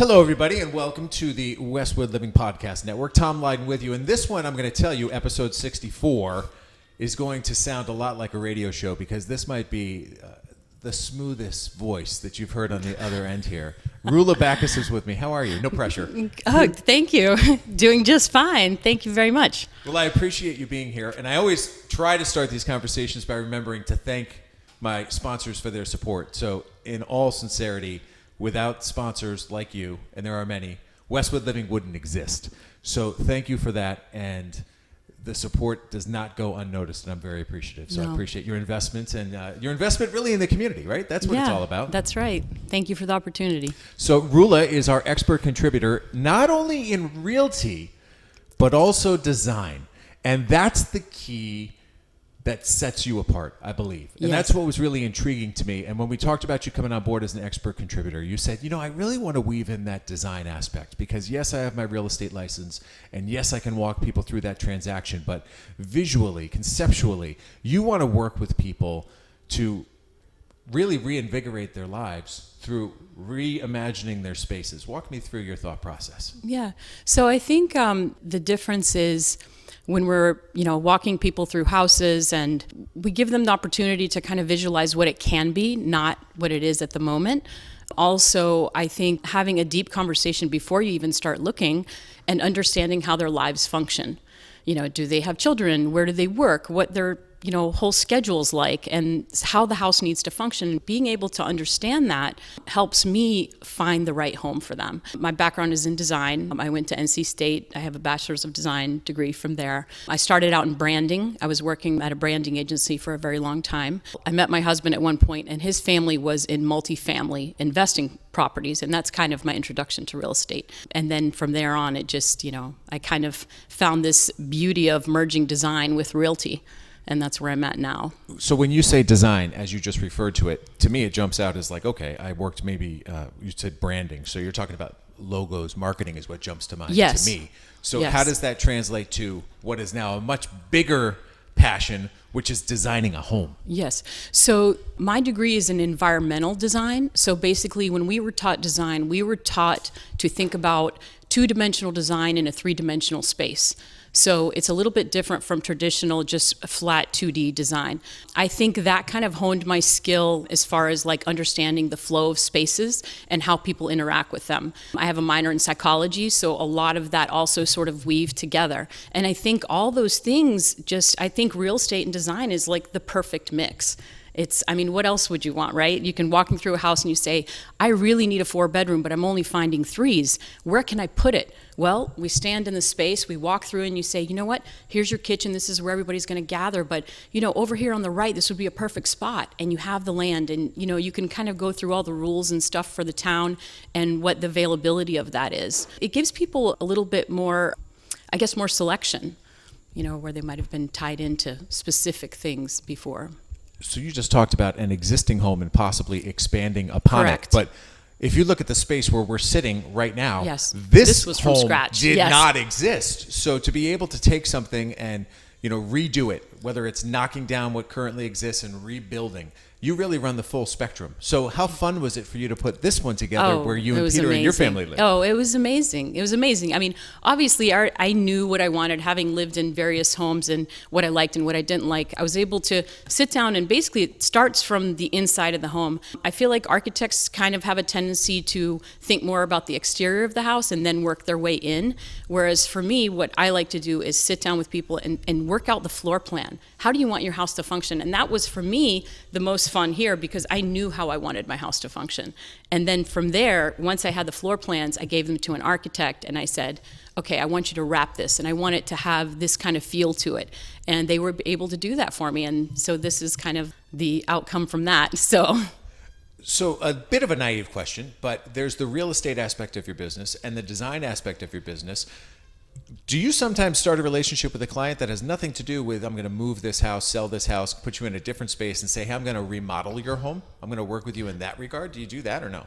Hello, everybody, and welcome to the Westwood Living Podcast Network. Tom Leyden with you. And this one, I'm going to tell you, episode 64 is going to sound a lot like a radio show because this might be the smoothest voice that you've heard on the other end here. Roula Bakis is with me. How are you? No pressure. Oh, thank you. Doing just fine. Thank you very much. Well, I appreciate you being here. And I always try to start these conversations by remembering to thank my sponsors for their support. So in all sincerity, without sponsors like you, and there are many, Westwood Living wouldn't exist. So thank you for that, and the support does not go unnoticed, and I'm very appreciative. So I appreciate your investments and your investment really in the community, right? That's what it's all about. That's right. Thank you for the opportunity. So Roula is our expert contributor, not only in realty, but also design. And that's the key that sets you apart, I believe. And that's what was really intriguing to me. And when we talked about you coming on board as an expert contributor, you said, you know, I really want to weave in that design aspect because yes, I have my real estate license and yes, I can walk people through that transaction, but visually, conceptually, you want to work with people to really reinvigorate their lives through reimagining their spaces. Walk me through your thought process. Yeah. So I think the difference is when we're, walking people through houses and we give them the opportunity to kind of visualize what it can be, not what it is at the moment. Also, I think having a deep conversation before you even start looking and understanding how their lives function. Do they have children? Where do they work? What their whole schedule's like and how the house needs to function. Being able to understand that helps me find the right home for them. My background is in design. I went to NC State. I have a bachelor's of design degree from there. I started out in branding. I was working at a branding agency for a very long time. I met my husband at one point and his family was in multifamily investing properties, and that's kind of my introduction to real estate. And then from there on, it just, I kind of found this beauty of merging design with realty. And that's where I'm at now. So when you say design, as you just referred to it, to me it jumps out as like, okay, I worked maybe, you said branding. So you're talking about logos, marketing is what jumps to mind to me. So how does that translate to what is now a much bigger passion, which is designing a home? Yes. So my degree is in environmental design. So basically when we were taught design, we were taught to think about two-dimensional design in a three-dimensional space. So it's a little bit different from traditional just flat 2D design. I think that kind of honed my skill as far as like understanding the flow of spaces and how people interact with them. I have a minor in psychology, so a lot of that also sort of weave together. And I think all those things I think real estate and design is like the perfect mix. What else would you want, right? You can walk through a house and you say, I really need a 4-bedroom, but I'm only finding 3s. Where can I put it? Well, we stand in the space, we walk through and you say, you know what? Here's your kitchen. This is where everybody's going to gather. But, over here on the right, this would be a perfect spot. And you have the land and, you can kind of go through all the rules and stuff for the town and what the availability of that is. It gives people a little bit more, more selection, where they might have been tied into specific things before. So you just talked about an existing home and possibly expanding upon it. But if you look at the space where we're sitting right now, this was from home scratch. Did not exist. So to be able to take something and redo it, whether it's knocking down what currently exists and rebuilding, you really run the full spectrum. So how fun was it for you to put this one together where you and Peter and your family live? Oh, it was amazing. It was amazing. Obviously, I knew what I wanted, having lived in various homes and what I liked and what I didn't like. I was able to sit down and basically it starts from the inside of the home. I feel like architects kind of have a tendency to think more about the exterior of the house and then work their way in. Whereas for me, what I like to do is sit down with people and work out the floor plan. How do you want your house to function? And that was, for me, the most fun here because I knew how I wanted my house to function. And then from there, once I had the floor plans, I gave them to an architect and I said, okay, I want you to wrap this and I want it to have this kind of feel to it. And they were able to do that for me. And so this is kind of the outcome from that. So a bit of a naive question, but there's the real estate aspect of your business and the design aspect of your business. Do you sometimes start a relationship with a client that has nothing to do with, I'm going to move this house, sell this house, put you in a different space and say, hey, I'm going to remodel your home? I'm going to work with you in that regard. Do you do that or no?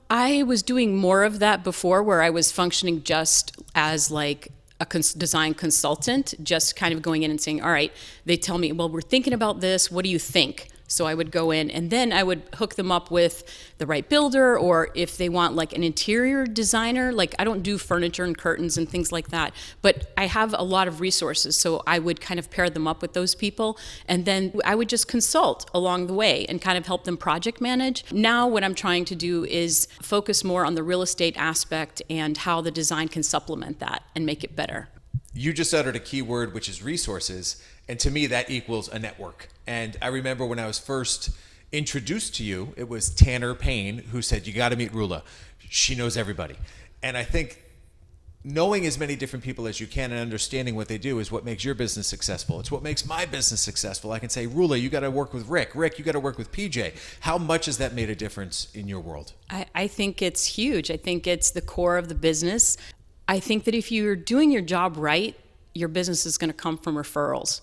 I was doing more of that before where I was functioning just as like a design consultant, just kind of going in and saying, all right, they tell me, well, we're thinking about this. What do you think? So I would go in and then I would hook them up with the right builder, or if they want like an interior designer, like I don't do furniture and curtains and things like that, but I have a lot of resources. So I would kind of pair them up with those people, and then I would just consult along the way and kind of help them project manage. Now what I'm trying to do is focus more on the real estate aspect and how the design can supplement that and make it better. You just uttered a key word, which is resources. And to me, that equals a network. And I remember when I was first introduced to you, it was Tanner Payne who said, you got to meet Roula. She knows everybody. And I think knowing as many different people as you can and understanding what they do is what makes your business successful. It's what makes my business successful. I can say, Roula, you got to work with Rick. Rick, you got to work with PJ. How much has that made a difference in your world? I think it's huge. I think it's the core of the business. I think that if you're doing your job right, your business is going to come from referrals,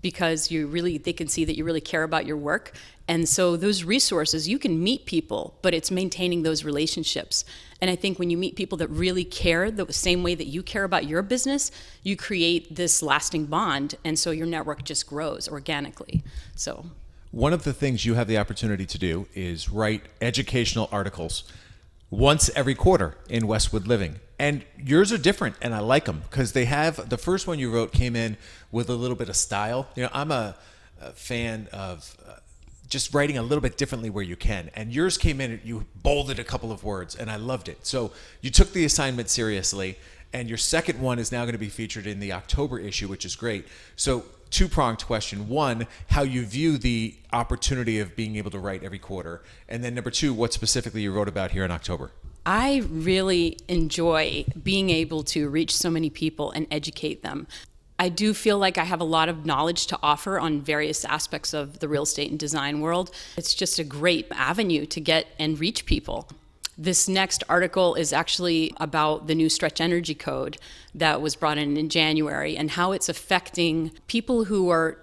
because they can see that you really care about your work. And so those resources, you can meet people, but it's maintaining those relationships. And I think when you meet people that really care the same way that you care about your business, you create this lasting bond. And so your network just grows organically. So one of the things you have the opportunity to do is write educational articles once every quarter in Westwood Living. And yours are different, and I like them because they have, the first one you wrote came in with a little bit of style. You know, I'm a fan of just writing a little bit differently where you can. And yours came in, you bolded a couple of words, and I loved it. So you took the assignment seriously, and your second one is now going to be featured in the October issue, which is great. So two-pronged question. One, how you view the opportunity of being able to write every quarter. And then number two, what specifically you wrote about here in October. I really enjoy being able to reach so many people and educate them. I do feel like I have a lot of knowledge to offer on various aspects of the real estate and design world. It's just a great avenue to get and reach people. This next article is actually about the new stretch energy code that was brought in January and how it's affecting people who are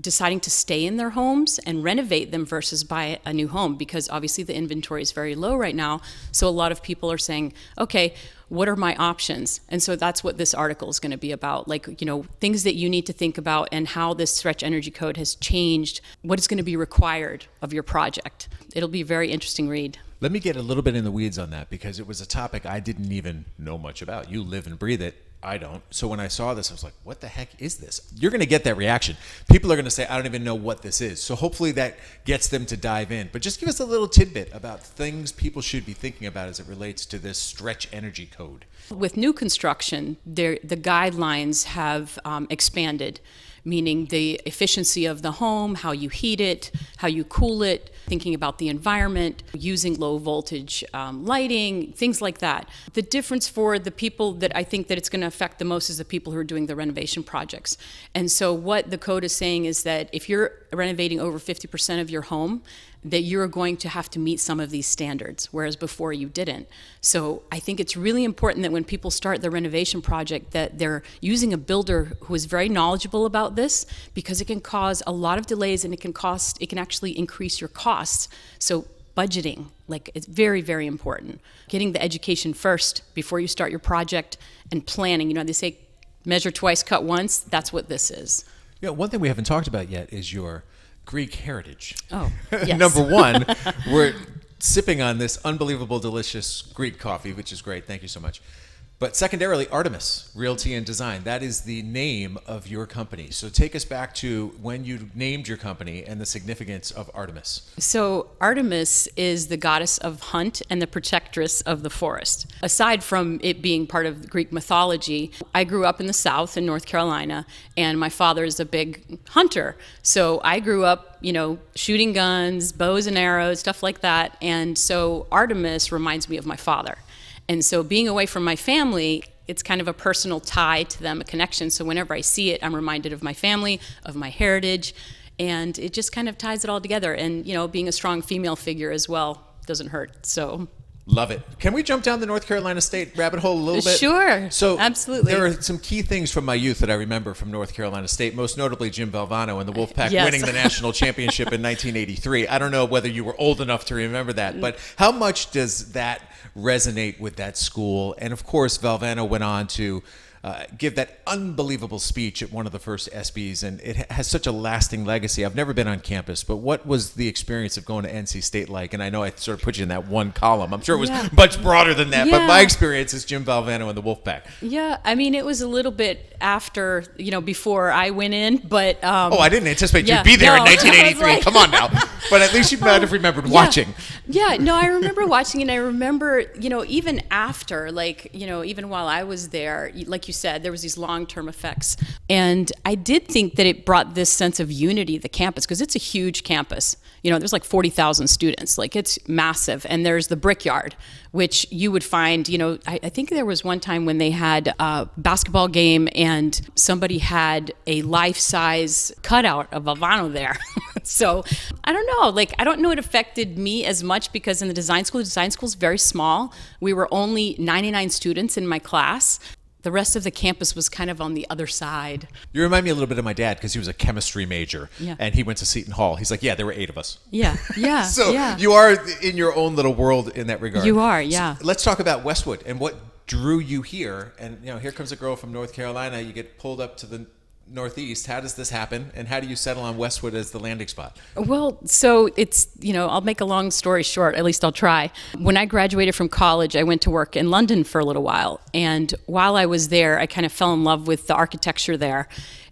deciding to stay in their homes and renovate them versus buy a new home, because obviously the inventory is very low right now. So a lot of people are saying, okay, what are my options? And so that's what this article is going to be about, like, you know, things that you need to think about and how this stretch energy code has changed what is going to be required of your project. It'll be a very interesting read. Let me get a little bit in the weeds on that, because it was a topic I didn't even know much about. You live and breathe it. I don't. So when I saw this, I was like, what the heck is this? You're going to get that reaction. People are going to say, I don't even know what this is. So hopefully that gets them to dive in. But just give us a little tidbit about things people should be thinking about as it relates to this stretch energy code. With new construction, the guidelines have expanded, meaning the efficiency of the home, how you heat it, how you cool it, thinking about the environment, using low voltage lighting, things like that. The difference for the people that I think that it's going to affect the most is the people who are doing the renovation projects. And so what the code is saying is that if you're renovating over 50% of your home, that you're going to have to meet some of these standards, whereas before you didn't. So I think it's really important that when people start their renovation project that they're using a builder who is very knowledgeable about this, because it can cause a lot of delays and it can actually increase your costs. So budgeting, like, it's very, very important. Getting the education first before you start your project, and planning. You know, they say measure twice, cut once. That's what this is. Yeah, one thing we haven't talked about yet is your Greek heritage. Oh, yes. Number one, we're sipping on this unbelievable, delicious Greek coffee, which is great. Thank you so much. But secondarily, Artemis Realty and Design. That is the name of your company. So take us back to when you named your company and the significance of Artemis. So Artemis is the goddess of hunt and the protectress of the forest. Aside from it being part of Greek mythology, I grew up in the South in North Carolina, and my father is a big hunter. So I grew up, you know, shooting guns, bows and arrows, stuff like that. And so Artemis reminds me of my father. And so being away from my family, it's kind of a personal tie to them, a connection. So whenever I see it, I'm reminded of my family, of my heritage, and it just kind of ties it all together. And, you know, being a strong female figure as well doesn't hurt. So love it. Can we jump down the North Carolina State rabbit hole a little bit? Sure. So absolutely. There are some key things from my youth that I remember from North Carolina State, most notably Jim Valvano and the Wolfpack Yes. winning the national championship in 1983. I don't know whether you were old enough to remember that, but how much does that resonate with that school? And of course, Valvano went on to give that unbelievable speech at one of the first ESPYs, and it has such a lasting legacy. I've never been on campus, but what was the experience of going to NC State like? And I know I sort of put you in that one column. I'm sure it was much broader than that, but my experience is Jim Valvano and the Wolfpack. Yeah, I mean, it was a little bit after, before I went in, but... I didn't anticipate you'd be there in 1983. Come on now. But at least you might have remembered watching. Yeah, no, I remember watching, and I remember, even after, even while I was there, like you said, there was these long-term effects. And I did think that it brought this sense of unity to the campus, because it's a huge campus. There's like 40,000 students. Like, it's massive. And there's the Brickyard, which you would find, I think there was one time when they had a basketball game and somebody had a life-size cutout of Valvano there. So I don't know. I don't know it affected me as much, because in the design school is very small. We were only 99 students in my class. The rest of the campus was kind of on the other side. You remind me a little bit of my dad, because he was a chemistry major, and he went to Seton Hall. He's like, there were 8 of us. Yeah. So you are in your own little world in that regard. You are, yeah. So let's talk about Westwood and what drew you here. And here comes a girl from North Carolina. You get pulled up to the Northeast. How does this happen, and how do you settle on Westwood as the landing spot? Well, so it's, I'll make a long story short, at least I'll try. When I graduated from college, I went to work in London for a little while, and while I was there, I kind of fell in love with the architecture there.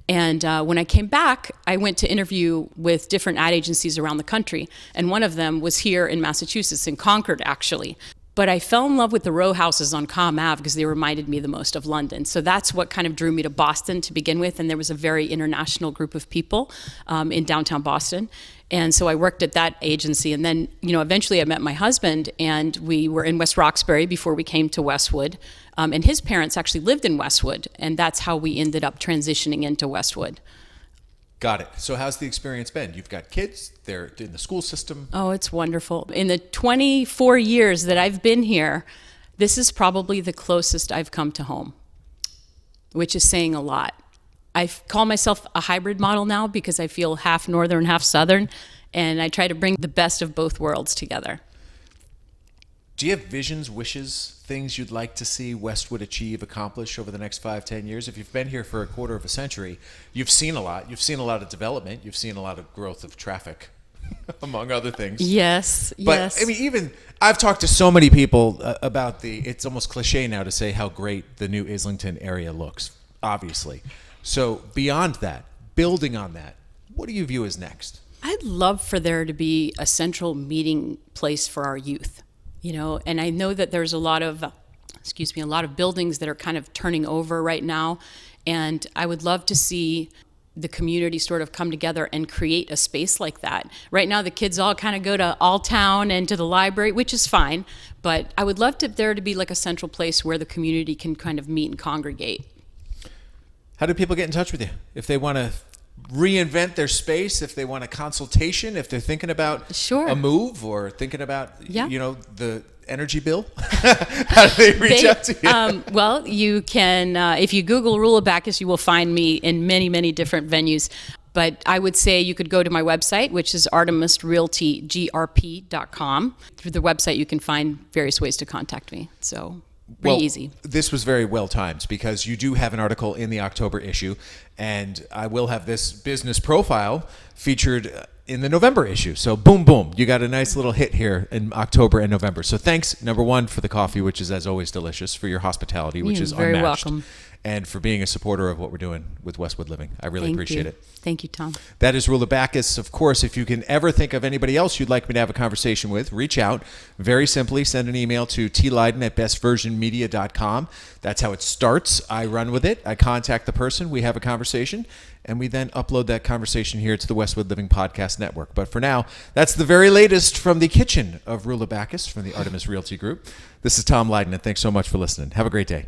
And when I came back, I went to interview with different ad agencies around the country, and one of them was here in Massachusetts, in Concord, actually. But I fell in love with the row houses on Comm Ave because they reminded me the most of London. So that's what kind of drew me to Boston to begin with. And there was a very international group of people in downtown Boston. And so I worked at that agency. And then, eventually I met my husband, and we were in West Roxbury before we came to Westwood. And his parents actually lived in Westwood. And that's how we ended up transitioning into Westwood. Got it. So how's the experience been? You've got kids, they're in the school system. Oh, it's wonderful. In the 24 years that I've been here, this is probably the closest I've come to home, which is saying a lot. I call myself a hybrid model now because I feel half Northern, half Southern, and I try to bring the best of both worlds together. Do you have visions, wishes, things you'd like to see Westwood achieve, accomplish over the next 5-10 years? If you've been here for a quarter of a century, you've seen a lot. You've seen a lot of development. You've seen a lot of growth of traffic, among other things. Yes, but, yes. I mean, even I've talked to so many people about it's almost cliche now to say how great the new Islington area looks, obviously. So beyond that, building on that, what do you view as next? I'd love for there to be a central meeting place for our youth. And I know that there's a lot of buildings that are kind of turning over right now. And I would love to see the community sort of come together and create a space like that. Right now, the kids all kind of go to Alltown and to the library, which is fine. But I would love there to be like a central place where the community can kind of meet and congregate. How do people get in touch with you if they want to reinvent their space, if they want a consultation, if they're thinking about a move or thinking about the energy bill? How do they reach out to you? Well, you can if you Google Roula Bakis, you will find me in many, many different venues. But I would say you could go to my website, which is artemisrealtygrp.com. Through the website, you can find various ways to contact me. So pretty easy. This was very well timed because you do have an article in the October issue, and I will have this business profile featured in the November issue. So boom, boom, you got a nice little hit here in October and November. So thanks, number one, for the coffee, which is as always delicious, for your hospitality, which is very unmatched. Welcome. And for being a supporter of what we're doing with Westwood Living. I really appreciate it. Thank you, Tom. That is Roula Bakis. Of course, if you can ever think of anybody else you'd like me to have a conversation with, reach out. Very simply, send an email to tleyden@bestversionmedia.com. That's how it starts. I run with it. I contact the person. We have a conversation. And we then upload that conversation here to the Westwood Living Podcast Network. But for now, that's the very latest from the kitchen of Roula Bakis from the Artemis Realty Group. This is Tom Leyden, and thanks so much for listening. Have a great day.